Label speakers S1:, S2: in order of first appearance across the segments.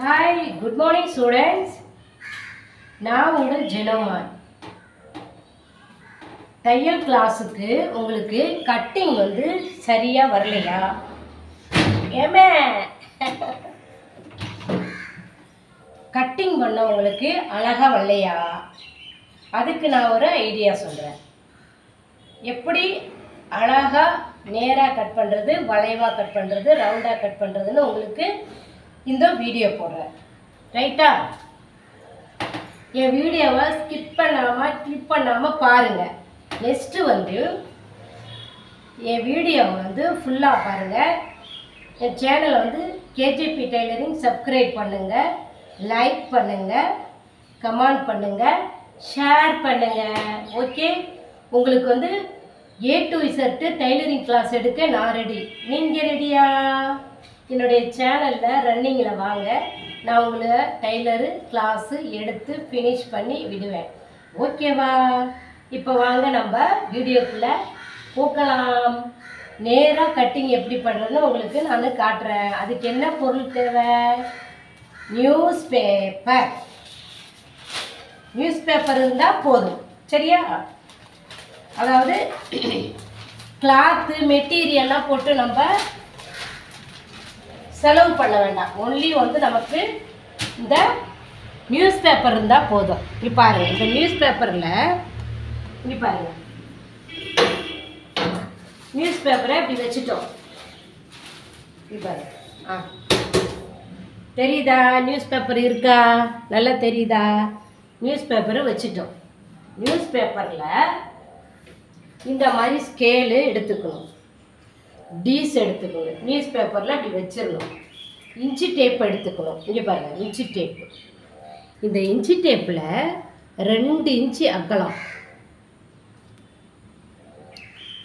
S1: Hi, good morning students. நான் உங்கள் ஜெனோமான். தையல் கிளாஸுக்கு உங்களுக்கு கட்டிங் வந்து சரியா வரலையா? ஏமே கட்டிங் பண்ண உங்களுக்கு அழகா வரலையா? அதுக்கு நான் ஒரு ஐடியா சொல்கிறேன். எப்படி அழகா நேராக கட் பண்ணுறது, வளைவாக கட் பண்ணுறது, ரவுண்டாக கட் பண்ணுறதுன்னு உங்களுக்கு இந்த வீடியோ போடுறேன். ரைட்டா? என் வீடியோவை ஸ்கிப் பண்ணாமல் கிளிக் பண்ணாமல் பாருங்கள். நெக்ஸ்ட்டு வந்து என் வீடியோவை வந்து ஃபுல்லாக பாருங்கள். என் சேனலை வந்து கேஜிபி டெய்லரிங் சப்ஸ்கிரைப் பண்ணுங்கள், லைக் பண்ணுங்கள், கமெண்ட் பண்ணுங்கள், ஷேர் பண்ணுங்கள். ஓகே, உங்களுக்கு வந்து A to Z tailoring class எடுக்க நான் ரெடி. நீங்கள் ரெடியா? என்னுடைய சேனலில் ரன்னிங்கில் வாங்க, நான் உங்களை டைலரு கிளாஸு எடுத்து ஃபினிஷ் பண்ணி விடுவேன். ஓகேவா? இப்போ வாங்க நம்ம வீடியோக்குள்ளே போகலாம். நேராக கட்டிங் எப்படி பண்ணுறதுன்னு உங்களுக்கு நான் காட்டுறேன். அதுக்கு என்ன பொருள் தேவை? நியூஸ் பேப்பர் இருந்தால் போதும். சரியா? அதாவது கிளாத்து மெட்டீரியல்லாம் போட்டு நம்ம செலவு பண்ண வேண்டாம். ஒன்லி வந்து நமக்கு இந்த நியூஸ் பேப்பர் இருந்தால் போதும். இங்கே பாருங்கள், இந்த நியூஸ் பேப்பரில் இங்கே பாருங்கள், நியூஸ் பேப்பரை இப்படி வச்சுட்டோம். இங்கே பாருங்க, தெரியுதா? நியூஸ் பேப்பர் இருக்கா? நல்லா தெரியுதா? நியூஸ் பேப்பரை வச்சுட்டோம். நியூஸ் பேப்பரில் இந்த மாதிரி ஸ்கேலு எடுத்துக்கணும், டீஸ் எடுத்துக்கணும். நியூஸ் பேப்பரில் அப்படி வச்சிடணும். இன்ச்சி டேப் எடுத்துக்கணும். இங்கே பாருங்கள், இன்ச்சி டேப்பு. இந்த இன்ச்சி டேப்பில் 2 இன்ச்சு அகலம்,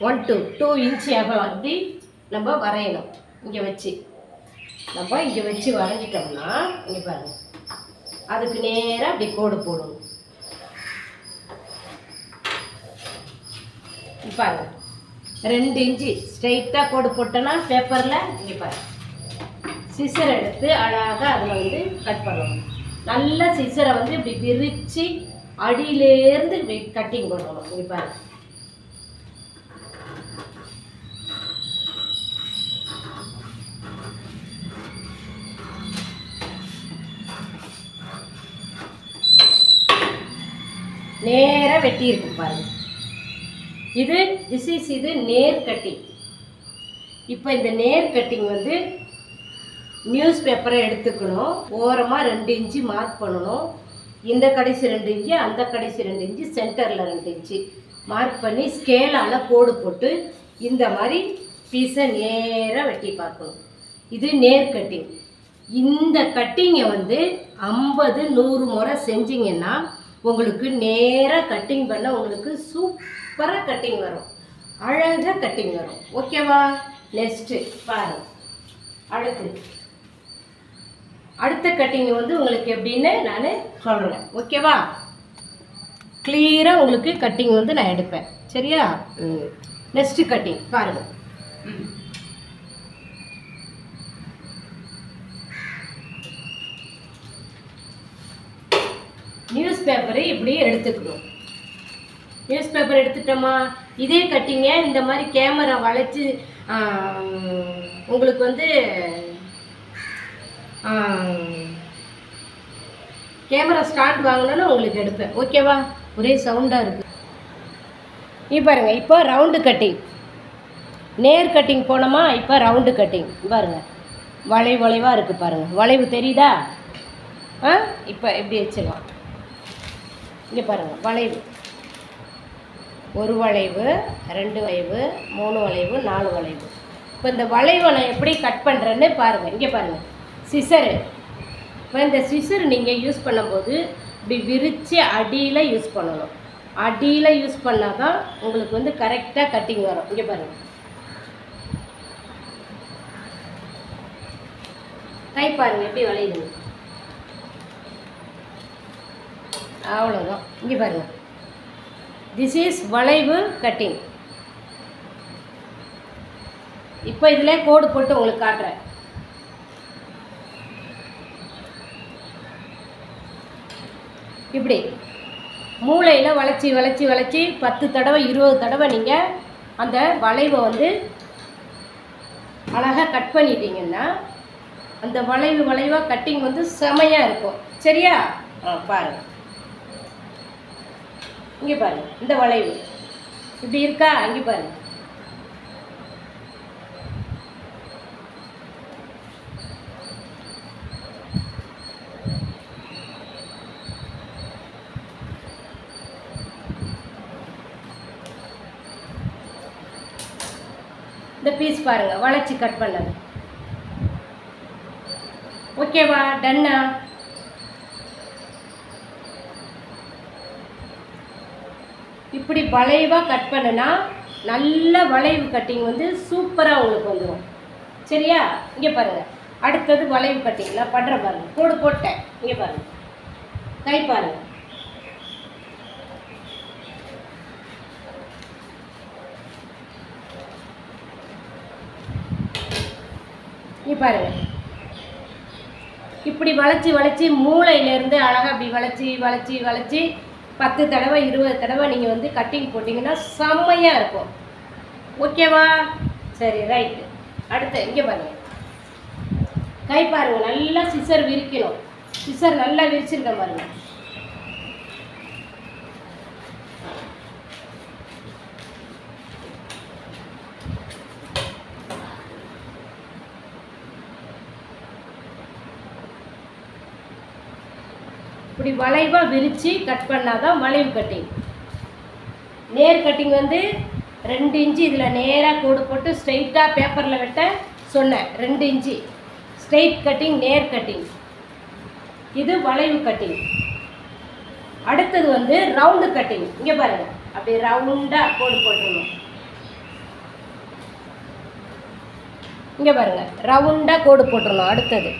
S1: 1 to 2 இன்ச்சு அகலம் இப்படி நம்ம வரையணும். இங்கே வச்சு வரைஞ்சிட்டோம்னா இங்கே பாருங்கள், அதுக்கு நேராக அப்படி கோடு போடணும். பாருங்க, 2 இன்ச்சு ஸ்ட்ரைட்டாக கோடு போட்டோன்னா பேப்பரில் இங்கே பாருங்க, சிசர் எடுத்து அழகாக அதில் வந்து கட் பண்ணணும். நல்ல சிசரை வந்து இப்படி விரித்து அடியிலேருந்து இப்படி கட்டிங் பண்ணணும். இங்கே பாருங்க, நேராக வெட்டி இருக்கு பாருங்க. இது இது நேர் கட்டிங். இப்போ இந்த நேர் கட்டிங் வந்து நியூஸ் பேப்பரை எடுத்துக்கணும். ஓரமாக 2 இன்ச்சு மார்க் பண்ணணும். இந்த கடைசி 2 இன்ச்சு, அந்த கடைசி 2 இன்ச்சு, சென்டரில் 2 இன்ச்சு மார்க் பண்ணி ஸ்கேலால் கோடு போட்டு இந்த மாதிரி பீஸை நேராக வெட்டி பார்க்கணும். இது நேர் கட்டிங். இந்த கட்டிங்கை வந்து 50-100 முறை செஞ்சிங்கன்னா உங்களுக்கு நேராக கட்டிங் பண்ண உங்களுக்கு சூப்பராக கட்டிங் வரும், அழகாக கட்டிங் வரும். ஓகேவா? நெக்ஸ்ட்டு பாருங்கள், அடுத்த கட்டிங் வந்து உங்களுக்கு எப்படின்னு நான் சொல்கிறேன். ஓகேவா? கிளியராக உங்களுக்கு கட்டிங் வந்து நான் எடுப்பேன். சரியா? நெக்ஸ்ட்டு கட்டிங் பாருங்கள். நியூஸ் பேப்பரை இப்படி எடுத்துக்கணும். நியூஸ் பேப்பர் எடுத்துட்டோமா, இதே கட்டிங்க இந்த மாதிரி கேமரா வளைச்சி உங்களுக்கு வந்து கேமரா ஸ்டாண்ட் வாங்கணும்னு உங்களுக்கு எடுப்பேன். ஓகேவா? ஒரே சவுண்டாக இருக்குது. பாருங்கள், இப்போ ரவுண்டு கட்டிங். நேர் கட்டிங் போனோமா, இப்போ ரவுண்டு கட்டிங். பாருங்கள், வளைவாக இருக்குது பாருங்கள். வளைவு தெரியுதா? இப்போ எப்படி வச்சிடலாம். இங்கே பாருங்கள், வளைவு, 1 வளைவு, 2 வளைவு, 3 வளைவு, 4 வளைவு. இப்போ இந்த வளைவை நான் எப்படி கட் பண்ணுறேன்னு பாருங்கள். இங்கே பாருங்கள், சிசரு. இப்போ இந்த சிசர் நீங்கள் யூஸ் பண்ணும்போது இப்படி விரித்து அடியில் யூஸ் பண்ணணும். அடியில் யூஸ் பண்ணால் தான் உங்களுக்கு வந்து கரெக்டாக கட்டிங் வரும். இங்கே பாருங்கள், கை பாருங்கள் எப்படி வளையுது. அவ்வளோதான். இங்கே பாருங்கள், திஸ் இஸ் வளைவு கட்டிங். இப்போ இதில் கோடு போட்டு உங்களுக்கு காட்டுறேன். இப்படி மூளையில் வளைச்சி வளைச்சி வளைச்சி 10 தடவை 20 தடவை நீங்கள் அந்த வளைவை வந்து அழகாக கட் பண்ணிட்டீங்கன்னா அந்த வளைவாக கட்டிங் வந்து செமையாக இருக்கும். சரியா? பாருங்கள், இங்கே பாருங்கள், இந்த வளைவு இப்படி இருக்கா? அங்கே பாருங்கள். இந்த பீஸ் பாருங்கள், வளைச்சி கட் பண்ணது. ஓகேவா? டன்னா? இப்படி வளைவாக கட் பண்ணுனா நல்ல வளைவு கட்டிங் வந்து சூப்பராக உங்களுக்கு வந்துடும். சரியா? இங்கே பாருங்கள், அடுத்தது வளைவு கட்டிங் நான் பண்ணுறேன் பாருங்கள். கோடு போட்டேன், இங்கே பாருங்கள், கை பாருங்கள். இங்கே பாருங்கள், இப்படி வளைச்சி வளைச்சி மூளையிலேருந்து அழகாக இப்படி வளைச்சி வளைச்சி வளைச்சி 10 தடவை 20 தடவை நீங்கள் வந்து கட்டிங் போட்டிங்கன்னா செம்மையாக இருக்கும். ஓகேவா? சரி, ரைட்டு. அடுத்து இங்கே பாருங்கள், கை பாருங்கள், நல்லா சிசர் விரிக்கணும். சிசர் நல்லா விரிச்சிருக்கேன் பாருங்கள். இப்படி வளைவாக விரித்து கட் பண்ணால் தான் வளைவு கட்டிங். நேர் கட்டிங் வந்து 2 இன்ச்சு இதில் நேராக கோடு போட்டு ஸ்ட்ரைட்டாக பேப்பரில் வெட்ட சொன்னேன். 2 இன்ச்சு ஸ்ட்ரைட் கட்டிங், நேர் கட்டிங். இது வளைவு கட்டிங். அடுத்தது வந்து ரவுண்டு கட்டிங். இங்கே பாருங்கள், அப்படி ரவுண்டாக கோடு போட்டுருணும். இங்கே பாருங்கள், ரவுண்டாக கோடு போட்டுருணும். அடுத்தது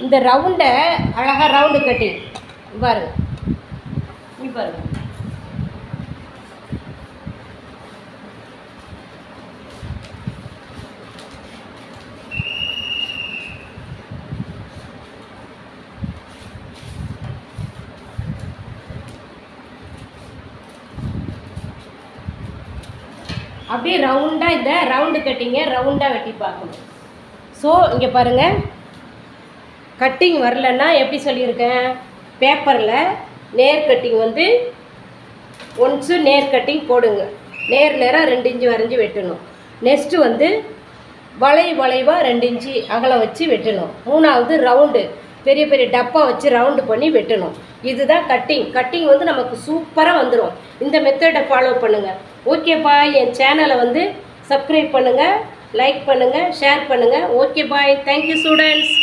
S1: இந்த ரவுண்டை அழகாக ரவுண்டு கட்டிங் பாருங்கள். இங்கே பாருங்கள், அப்படியே ரவுண்டாக இந்த ரவுண்டு கட்டிங்கை ரவுண்டாக வெட்டி பார்க்கணும். ஸோ இங்கே பாருங்கள், கட்டிங் வரலன்னா எப்படி சொல்லியிருக்கேன், பேப்பரில் நேர் கட்டிங் வந்து ஒன்ஸு நேர் கட்டிங் போடுங்க. நேராக 2 இன்ச்சு வரைஞ்சி வெட்டணும். நெக்ஸ்ட்டு வந்து வளைவாக 2 இன்ச்சு அகலம் வச்சு வெட்டணும். 3வது ரவுண்டு பெரிய பெரிய டப்பா வச்சு ரவுண்டு பண்ணி வெட்டணும். இதுதான் கட்டிங். கட்டிங் வந்து நமக்கு சூப்பராக வந்துடும். இந்த மெத்தடை ஃபாலோ பண்ணுங்கள். ஓகேப்பா, என் சேனலை வந்து சப்ஸ்கிரைப் பண்ணுங்கள், லைக் பண்ணுங்கள், ஷேர் பண்ணுங்கள். Okay bye, thank you students.